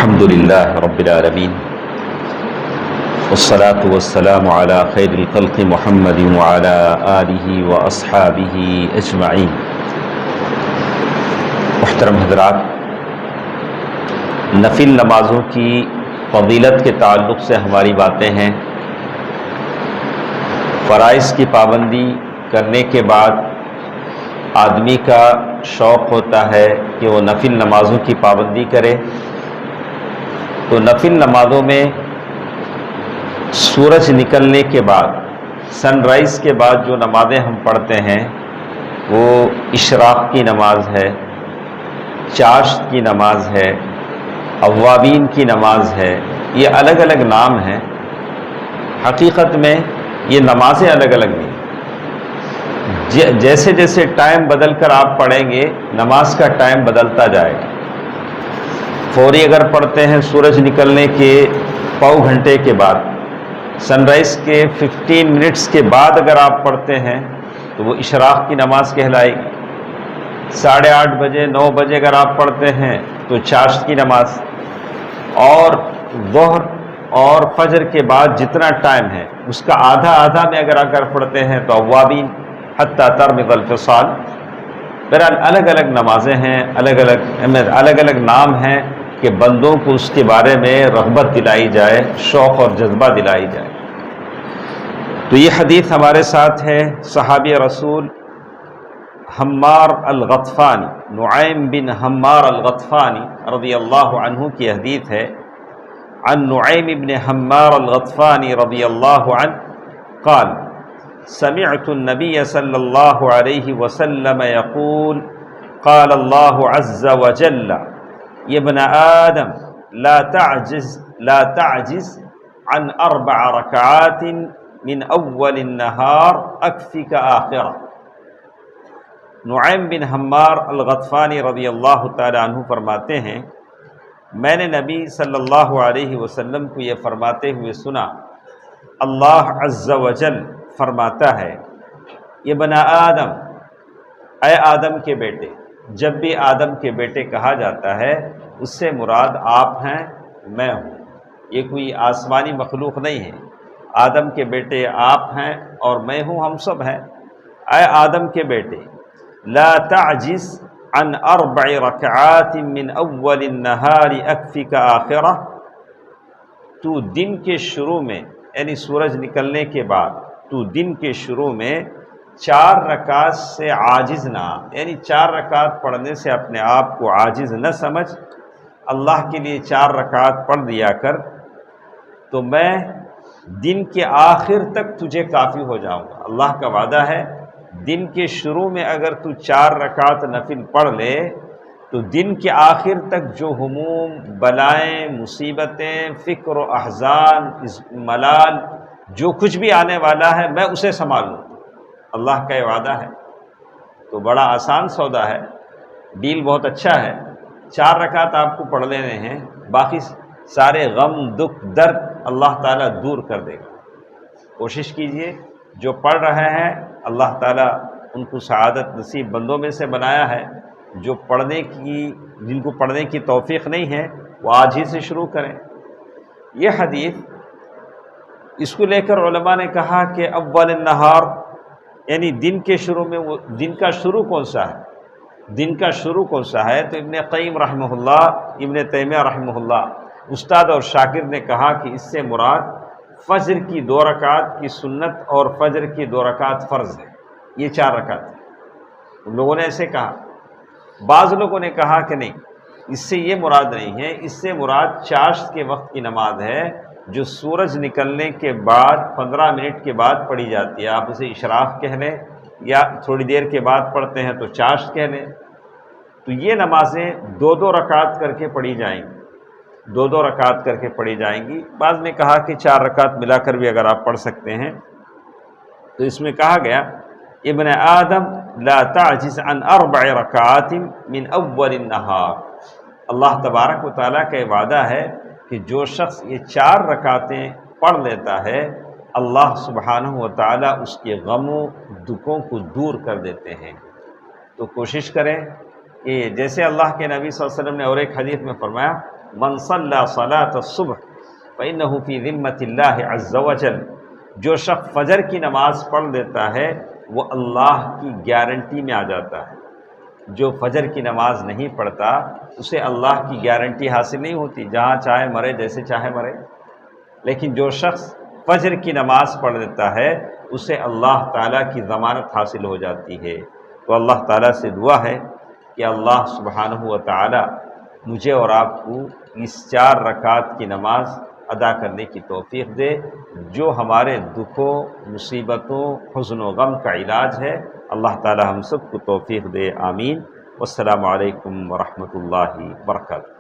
الحمد للہ رب العالمین والصلاة والسلام علی خیر الخلق محمد وعلی آلہ واصحابہ اجمعین۔ محترم حضرات، نفل نمازوں کی فضیلت کے تعلق سے ہماری باتیں ہیں۔ فرائض کی پابندی کرنے کے بعد آدمی کا شوق ہوتا ہے کہ وہ نفل نمازوں کی پابندی کرے، تو نفل نمازوں میں سورج نکلنے کے بعد، سن رائز کے بعد جو نمازیں ہم پڑھتے ہیں وہ اشراق کی نماز ہے، چاشت کی نماز ہے، اوابین کی نماز ہے۔ یہ الگ الگ نام ہیں، حقیقت میں یہ نمازیں الگ الگ نہیں۔ جیسے جیسے ٹائم بدل کر آپ پڑھیں گے نماز کا ٹائم بدلتا جائے گا۔ فوری اگر پڑھتے ہیں سورج نکلنے کے پاؤ گھنٹے کے بعد، سن رائز کے 15 منٹس کے بعد اگر آپ پڑھتے ہیں تو وہ اشراق کی نماز کہلائے گی۔ 8:30 بجے 9 بجے اگر آپ پڑھتے ہیں تو چاشت کی نماز، اور ظہر اور فجر کے بعد جتنا ٹائم ہے اس کا آدھا میں اگر پڑھتے ہیں تو اوابین حتیٰ ترمض الفصال۔ بہرحال الگ الگ نمازیں ہیں، الگ الگ نام ہیں کہ بندوں کو اس کے بارے میں رغبت دلائی جائے، شوق اور جذبہ دلائی جائے۔ تو یہ حدیث ہمارے ساتھ ہے صحابی رسول حمار الغطفانی، نعیم بن حمار الغطفانی رضی اللہ عنہ کی حدیث ہے۔ عن نعیم بن حمار الغطفانی رضی اللہ عنہ قال سمعت النبي صلى الله عليه وسلم يقول قال الله عز وجل يا ابن آدم لا تعجز عن 4 ركعات من أول النهار أكفك آخرة۔ نعیم بن حمار الغطفانی رضی اللہ تعالی عنہ فرماتے ہیں، میں نے نبی صلی اللہ علیہ وسلم کو یہ فرماتے ہوئے سنا، اللہ عز وجل فرماتا ہے، یہ بنا آدم، اے آدم کے بیٹے۔ جب بھی آدم کے بیٹے کہا جاتا ہے اس سے مراد آپ ہیں، میں ہوں، یہ کوئی آسمانی مخلوق نہیں ہے۔ آدم کے بیٹے آپ ہیں اور میں ہوں، ہم سب ہیں۔ اے آدم کے بیٹے، لا تعجز عن 4 ركعات من اول النهار اکفک آخرہ، تو دن کے شروع میں یعنی سورج نکلنے کے بعد تو دن کے شروع میں 4 رکعت سے عاجز نہ، یعنی 4 رکعت پڑھنے سے اپنے آپ کو عاجز نہ سمجھ، اللہ کے لیے 4 رکعت پڑھ دیا کر، تو میں دن کے آخر تک تجھے کافی ہو جاؤں گا۔ اللہ کا وعدہ ہے، دن کے شروع میں اگر تو 4 رکعت نفل پڑھ لے تو دن کے آخر تک جو ہموم، بلائیں، مصیبتیں، فکر و احزان، ملال، جو کچھ بھی آنے والا ہے میں اسے سنبھال لوں۔ اللہ کا یہ وعدہ ہے، تو بڑا آسان سودا ہے، ڈیل بہت اچھا ہے۔ 4 رکعت آپ کو پڑھ لینے ہیں، باقی سارے غم، دکھ، درد اللہ تعالیٰ دور کر دے گا۔ کوشش کیجئے، جو پڑھ رہے ہیں اللہ تعالیٰ ان کو سعادت نصیب بندوں میں سے بنایا ہے۔ جن کو پڑھنے کی توفیق نہیں ہے وہ آج ہی سے شروع کریں۔ یہ حدیث، اس کو لے کر علماء نے کہا کہ اول النہار یعنی دن کے شروع میں، وہ دن کا شروع کون سا ہے؟ دن کا شروع کون سا ہے؟ تو ابن قیم رحمہ اللہ، ابن تیمیہ رحمہ اللہ، استاد اور شاگرد نے کہا کہ اس سے مراد فجر کی 2 رکعت کی سنت اور فجر کی 2 رکعت فرض ہے، یہ 4 رکعت ہے۔ لوگوں نے ایسے کہا، بعض لوگوں نے کہا کہ نہیں، اس سے یہ مراد نہیں ہے، اس سے مراد چاشت کے وقت کی نماز ہے جو سورج نکلنے کے بعد 15 منٹ کے بعد پڑھی جاتی ہے۔ آپ اسے اشراق کہہ لیں یا تھوڑی دیر کے بعد پڑھتے ہیں تو چاشت کہہ لیں۔ تو یہ نمازیں 2 رکعت کر کے پڑھی جائیں گی، 2 رکعت کر کے پڑھی جائیں گی۔ بعض نے کہا کہ 4 رکعت ملا کر بھی اگر آپ پڑھ سکتے ہیں۔ تو اس میں کہا گیا، ابن آدم لا تعجز عن 4 ركعات من اول النہار۔ اللہ تبارک و تعالیٰ کا وعدہ ہے کہ جو شخص یہ 4 رکعتیں پڑھ لیتا ہے، اللہ سبحانہ و تعالیٰ اس کے غموں، دکھوں کو دور کر دیتے ہیں۔ تو کوشش کریں کہ جیسے اللہ کے نبی صلی اللہ علیہ وسلم نے اور ایک حدیث میں فرمایا، من صلی صلاۃ الصبح فإنہ فی ذمۃ اللہ عز وجل، جو شخص فجر کی نماز پڑھ لیتا ہے وہ اللہ کی گارنٹی میں آ جاتا ہے۔ جو فجر کی نماز نہیں پڑھتا اسے اللہ کی گارنٹی حاصل نہیں ہوتی، جہاں چاہے مرے جیسے چاہے مرے، لیکن جو شخص فجر کی نماز پڑھ لیتا ہے اسے اللہ تعالیٰ کی ضمانت حاصل ہو جاتی ہے۔ تو اللہ تعالیٰ سے دعا ہے کہ اللہ سبحانہ و تعالیٰ مجھے اور آپ کو اس 4 رکعات کی نماز ادا کرنے کی توفیق دے، جو ہمارے دکھوں، مصیبتوں، حزن و غم کا علاج ہے۔ اللہ تعالیٰ ہم سب کو توفیق دے، آمین۔ والسلام علیکم ورحمۃ اللہ وبرکاتہ۔